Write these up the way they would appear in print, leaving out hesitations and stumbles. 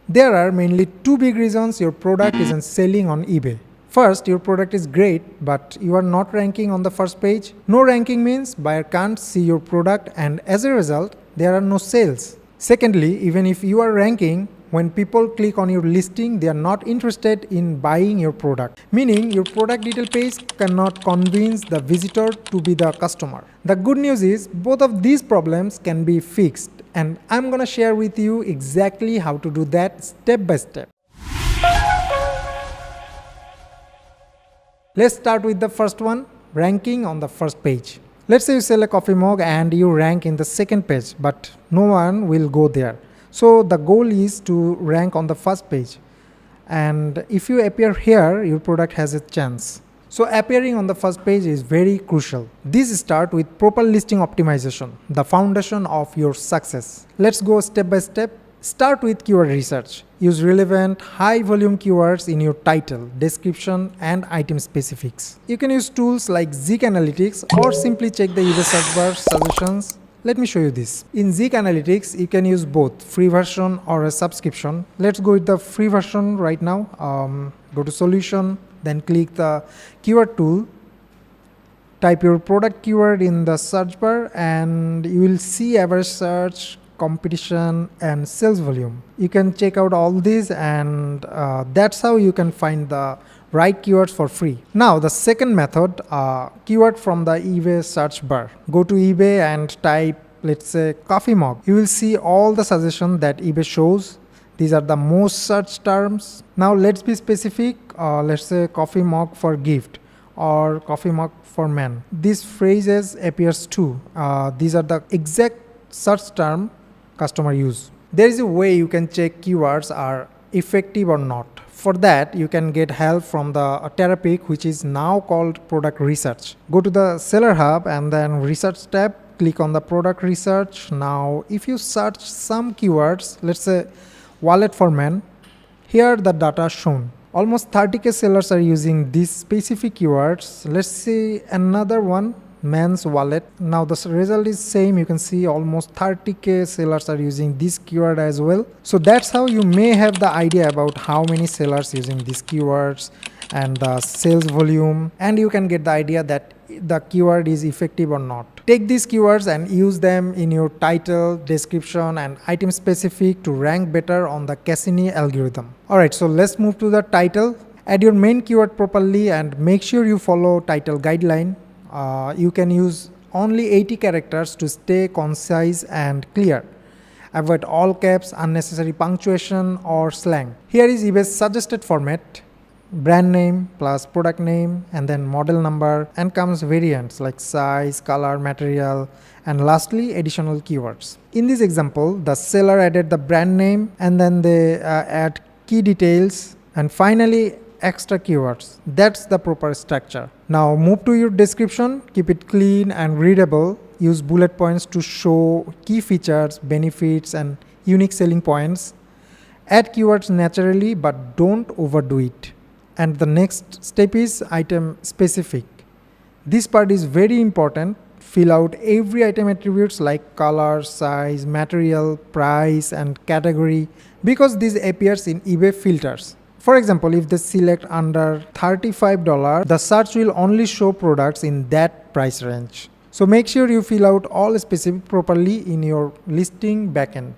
There are mainly two big reasons your product isn't selling on eBay. First, your product is great, but you are not ranking on the first page. No ranking means buyer can't see your product, and as a result, there are no sales. Secondly, even if you are ranking, when people click on your listing, they are not interested in buying your product, meaning your product detail page cannot convince the visitor to be the customer. The good news is both of these problems can be fixed, and I'm gonna share with you exactly how to do that step by step. Let's start with the first one, ranking on the first page. Let's say you sell a coffee mug and you rank in the second page, but no one will go there. So the goal is to rank on the first page. And if you appear here, your product has a chance. So appearing on the first page is very crucial. This starts with proper listing optimization, the foundation of your success. Let's go step by step. Start with keyword research. Use relevant, high-volume keywords in your title, description, and item specifics. You can use tools like Zik Analytics or simply check the eBay search bar suggestions. Let me show you this. In Zik Analytics, you can use both free version or a subscription. Let's go with the free version right now. Go to Solution, then click the keyword tool. Type your product keyword in the search bar, and you will see average search, competition, and sales volume. You can check out all these, and that's how you can find the right keywords for free. Now the second method, keyword from the eBay search bar. Go to eBay and type, let's say, coffee mug. You will see all the suggestions that eBay shows. These are the most searched terms. Now let's be specific. Let's say coffee mug for gift or coffee mug for men. These phrases appears too. These are the exact search term customer use. There is a way you can check keywords are effective or not. For that, you can get help from the Therapeutic, which is now called Product Research. Go to the Seller Hub and then Research tab, click on the Product Research. Now, if you search some keywords, let's say wallet for men, here the data shown. Almost 30k sellers are using these specific keywords. Let's see another one, men's wallet. Now the result is same. You can see almost 30k sellers are using this keyword as well. So that's how you may have the idea about how many sellers using these keywords and the sales volume, and you can get the idea that the keyword is effective or not. Take these keywords and use them in your title, description, and item specific to rank better on the Cassini algorithm. Alright, so let's move to the title. Add your main keyword properly and make sure you follow title guideline. You can use only 80 characters to stay concise and clear. Avoid all caps, unnecessary punctuation, or slang. Here is eBay's suggested format: brand name plus product name and then model number, and comes variants like size, color, material, and lastly additional keywords. In this example, the seller added the brand name and then they add key details and finally extra keywords. That's the proper structure. Now move to your description, keep it clean and readable. Use bullet points to show key features, benefits, and unique selling points. Add keywords naturally, but don't overdo it. And the next step is item specific. This part is very important. Fill out every item attributes like color, size, material, price, and category, because this appears in eBay filters. For example, if they select under $35, the search will only show products in that price range. So make sure you fill out all specific properly in your listing backend.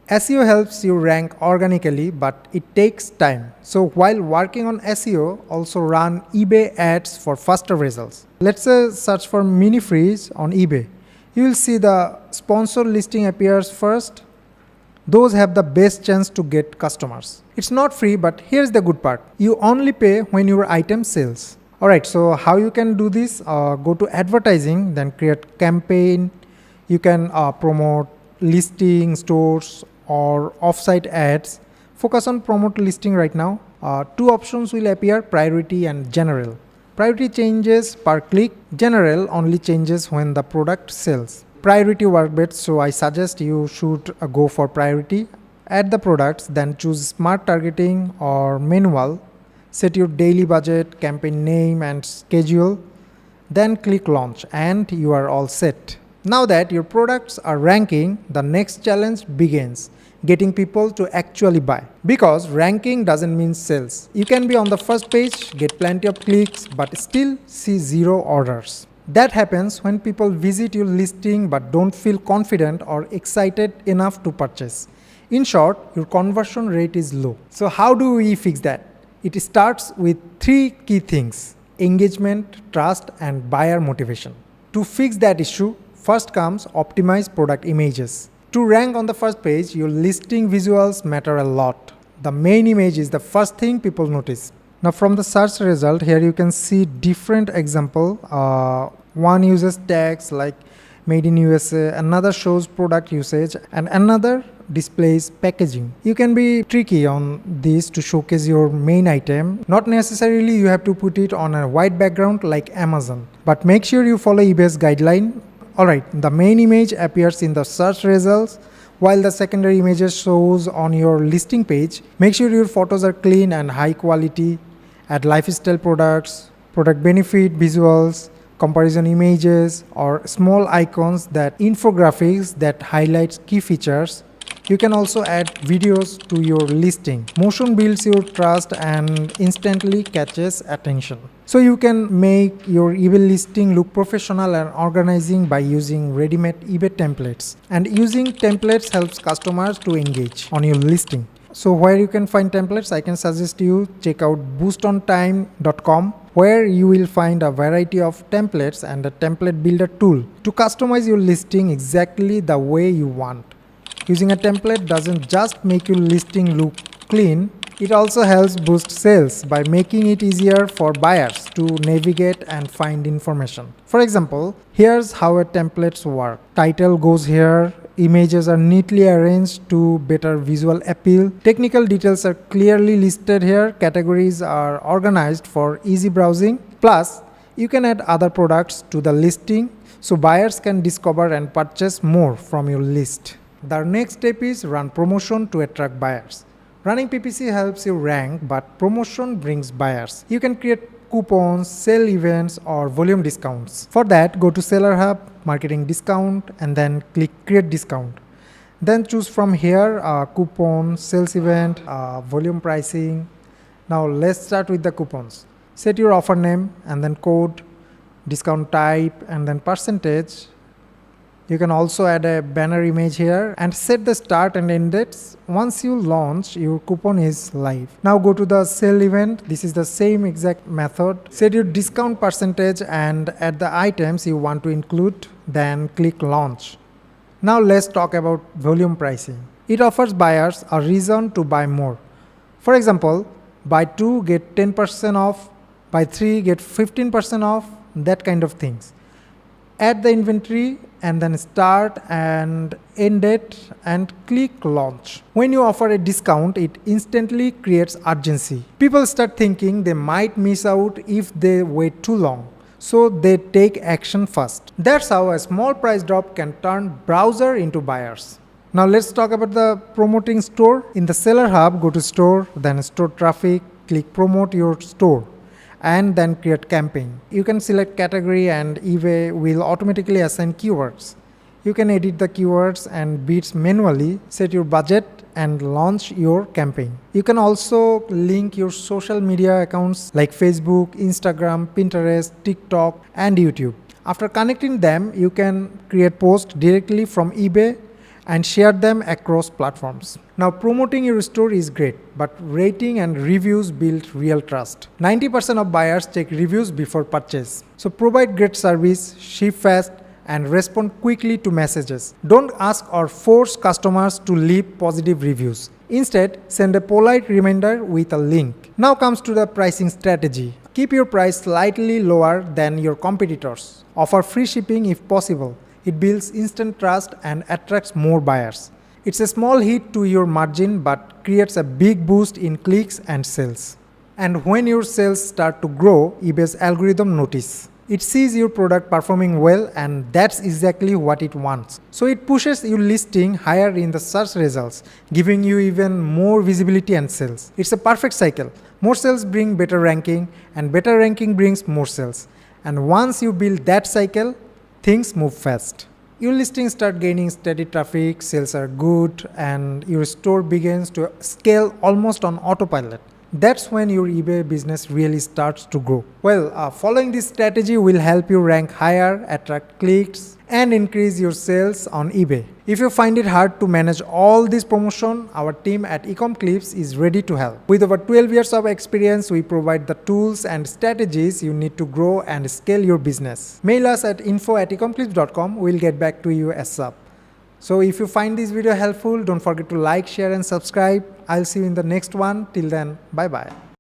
SEO helps you rank organically, but it takes time. So while working on SEO, also run eBay ads for faster results. Let's say search for mini freeze on eBay. You will see the sponsored listing appears first. Those have the best chance to get customers. It's not free, but here's the good part. You only pay when your item sells. Alright, so how you can do this? Go to advertising, then create campaign. You can promote listing, stores, or offsite ads. Focus on promote listing right now. Two options will appear: priority and general. Priority changes per click. General only changes when the product sells. Priority work best, so I suggest you should go for priority. Add the products, then choose smart targeting or manual. Set your daily budget, campaign name, and schedule. Then click launch and you are all set. Now that your products are ranking, the next challenge begins. getting people to actually buy. Because ranking doesn't mean sales. You can be on the first page, get plenty of clicks, but still see zero orders. That happens when people visit your listing but don't feel confident or excited enough to purchase. In short, your conversion rate is low. So how do we fix that? It starts with 3 key things: engagement, trust, and buyer motivation. To fix that issue, first comes optimize product images. To rank on the first page, your listing visuals matter a lot. The main image is the first thing people notice. Now from the search result, here you can see different example. One uses tags like made in USA, another shows product usage, and another displays packaging. You can be tricky on this to showcase your main item. Not necessarily you have to put it on a white background like Amazon, but make sure you follow eBay's guideline. Alright, the main image appears in the search results while the secondary images shows on your listing page. Make sure your photos are clean and high quality. Add lifestyle products, product benefit visuals, comparison images, or small icons that infographics that highlights key features. You can also add videos to your listing. Motion builds your trust and instantly catches attention. So you can make your eBay listing look professional and organizing by using ready-made eBay templates. And using templates helps customers to engage on your listing. So where you can find templates, I can suggest you check out boostontime.com, where you will find a variety of templates and a template builder tool to customize your listing exactly the way you want. Using a template doesn't just make your listing look clean, it also helps boost sales by making it easier for buyers to navigate and find information. For example, here's how a templates work. Title goes here, images are neatly arranged to better visual appeal, technical details are clearly listed here, categories are organized for easy browsing. Plus, you can add other products to the listing so buyers can discover and purchase more from your list. The next step is run promotion to attract buyers. Running PPC helps you rank, but promotion brings buyers. You can create coupons, sale events, or volume discounts. For that, go to Seller Hub, Marketing Discount, and then click Create Discount. Then choose from here coupon, sales event, volume pricing. Now let's start with the coupons. Set your offer name and then code, discount type, and then percentage. You can also add a banner image here and set the start and end dates. Once you launch, your coupon is live. Now go to the sale event. This is the same exact method. Set your discount percentage and add the items you want to include, then click launch. Now let's talk about volume pricing. It offers buyers a reason to buy more. For example, buy 2 get 10% off, buy 3 get 15% off, that kind of things. Add the inventory and then start and end it and click launch. When you offer a discount, it instantly creates urgency. People start thinking they might miss out if they wait too long, so they take action first. That's how a small price drop can turn browser into buyers. Now let's talk about the promoting store. In the Seller Hub, go to store, then store traffic, click promote your store, and then create campaign. You can select category and eBay will automatically assign keywords. You can edit the keywords and bids manually, set your budget, and launch your campaign. You can also link your social media accounts like Facebook, Instagram, Pinterest, TikTok, and YouTube. After connecting them, you can create posts directly from eBay and share them across platforms. Now promoting your store is great, but rating and reviews build real trust. 90% of buyers check reviews before purchase. So provide great service, ship fast, and respond quickly to messages. Don't ask or force customers to leave positive reviews. Instead, send a polite reminder with a link. Now comes to the pricing strategy. Keep your price slightly lower than your competitors. Offer free shipping if possible. It builds instant trust and attracts more buyers. It's a small hit to your margin but creates a big boost in clicks and sales. And when your sales start to grow, eBay's algorithm notices. It sees your product performing well, and that's exactly what it wants. So it pushes your listing higher in the search results, giving you even more visibility and sales. It's a perfect cycle. More sales bring better ranking, and better ranking brings more sales. And once you build that cycle, things move fast. Your listings start gaining steady traffic, sales are good, and your store begins to scale almost on autopilot. That's when your eBay business really starts to grow. Well, following this strategy will help you rank higher, attract clicks, and increase your sales on eBay. If you find it hard to manage all this promotion, our team at Ecomclips is ready to help. With over 12 years of experience, we provide the tools and strategies you need to grow and scale your business. Mail us at info@ecomclips.com. We'll get back to you ASAP. So if you find this video helpful, don't forget to like, share and subscribe. I'll see you in the next one. Till then, bye bye.